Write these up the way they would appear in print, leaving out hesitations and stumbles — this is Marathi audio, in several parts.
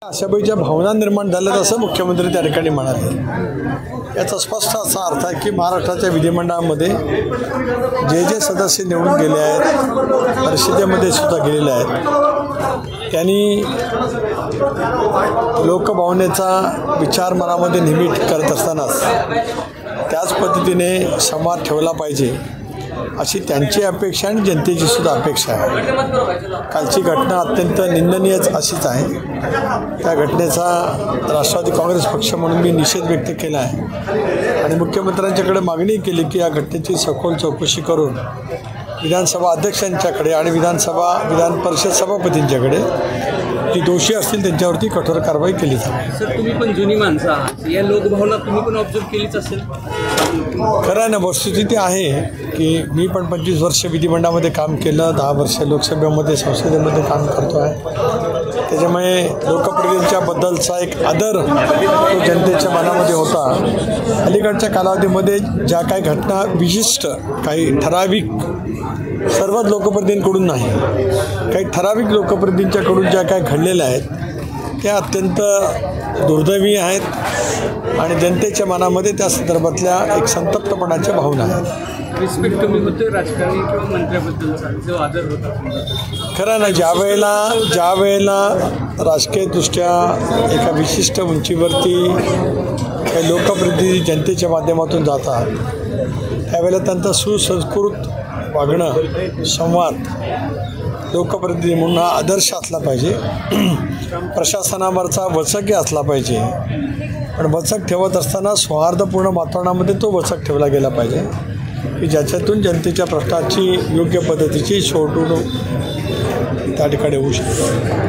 अशावेळी भावना निर्माण झाल्यात असं मुख्यमंत्री त्या ठिकाणी म्हणाले। याचा स्पष्ट असा अर्थ आहे की महाराष्ट्राच्या विधिमंडळामध्ये जे जे सदस्य निवडून गेले आहेत, परिषदेमध्ये सुद्धा गेलेले आहेत, त्यांनी लोकभावनेचा विचार मनामध्ये नेहमी करत असतानाच त्याच पद्धतीने संवाद ठेवला पाहिजे अशी त्यांची अपेक्षा आणि जनतेची सुद्धा अपेक्षा आहे। कालची घटना अत्यंत निंदनीयच अशीच आहे। त्या घटनेचा राष्ट्रवादी काँग्रेस पक्ष म्हणून मी निषेध व्यक्त केला आहे आणि मुख्यमंत्र्यांच्याकडे मागणी केली की या घटनेची सखोल चौकशी करून विधानसभा अध्यक्षांच्याकडे आणि विधान परिषद सभापतींच्याकडे जे दोषी असतील त्यांच्यावरती कठोर कारवाई केली जाईल। सर, तुम्ही पण जुनी माणसं आहात, या लोकभावना तुम्ही पण ऑब्झर्व केलीच असेल। खरं आहे ना, वस्तुस्थिती आहे की मी पण 25 वर्ष विधिमंडळामध्ये काम केलं, 10 वर्ष लोकसभेमध्ये संसदेमध्ये काम करतो आहे। त्याच्यामुळे लोकप्रतिनिधींच्याबद्दलचा एक आदर तो जनतेच्या मनामध्ये होता। अलीकडच्या कालावधीमध्ये ज्या काही घटना विशिष्ट काही ठराविक सर्वच लोकप्रतिनिधींकडून नाही, काही ठराविक लोकप्रतिनिधींच्याकडून ज्या काही घडलेल्या आहेत त्या अत्यंत दुर्दैवी आहेत आणि जनतेच्या मनामध्ये त्या संदर्भातल्या एक संतप्तपणाच्या भावना आहेत। रिस्पेक्ट कमी होते राजकारणी किंवा मंत्र्याबद्दलचा जो आदर होता। खरं ना, ज्या वेळेला राजकीयदृष्ट्या एका विशिष्ट उंचीवरती काही लोकप्रतिनिधी जनतेच्या माध्यमातून जातात त्यावेळेला त्यांचा सुसंस्कृत वागणं, संवाद लोकप्रतिनिधी म्हणून हा आदर्श असला पाहिजे। प्रशासनावरचा वचकही असला पाहिजे, पण वचक ठेवत असताना सौहार्दपूर्ण वातावरणामध्ये तो वचक ठेवला गेला पाहिजे की ज्याच्यातून जनतेच्या प्रश्नाची योग्य पद्धतीची सोडवणूक त्या ठिकाणी होऊ शकते।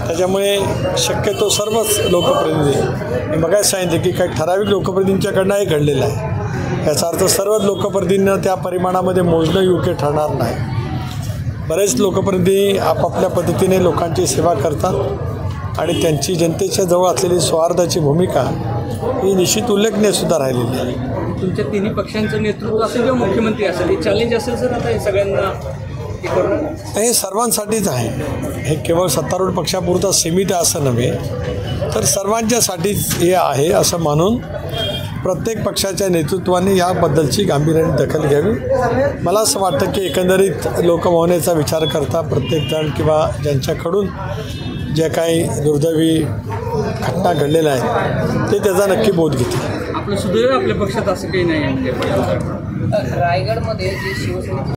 त्याच्यामुळे शक्यतो सर्वच लोकप्रतिनिधी, मी मगाच सांगितले की काही ठराविक लोकप्रतिनिधींच्याकडनंही घडलेलं आहे, याचा अर्थ सर्वच लोकप्रतिनिधींना त्या परिमाणामध्ये मोजणं योग्य ठरणार नाही। बरेच लोकप्रतिनिधी आपापल्या पद्धतीने लोकांची सेवा करतात आणि त्यांची जनतेच्या जवळ असलेली सौहार्दाची भूमिका ही निश्चित उल्लेखनीय सुद्धा राहिलेली आहे। तुमच्या तिन्ही पक्षांचं नेतृत्व असेल किंवा मुख्यमंत्री असेल, हे चॅलेंज असेल सर आता हे सगळ्यांना हे सर्वांसाठीच आहे। हे केवळ सत्तारूढ पक्षापुरता सीमित आहे असं नव्हे, तर सर्वांच्यासाठीच हे आहे असं मानून प्रत्येक पक्षाच्या नेतृत्वाने याबद्दलची गांभीर्याने दखल घ्यावी। मला असं वाटतं की एकंदरीत लोकभावनेचा विचार करता प्रत्येकजण किंवा ज्यांच्याकडून ज्या काही दुर्दैवी घटना घडलेल्या आहेत ते त्याचा नक्की बोध घेतील। आपलं सुदैव आपल्या पक्षात असं काही नाही आहे। रायगडमध्ये जे शिवसेनेचे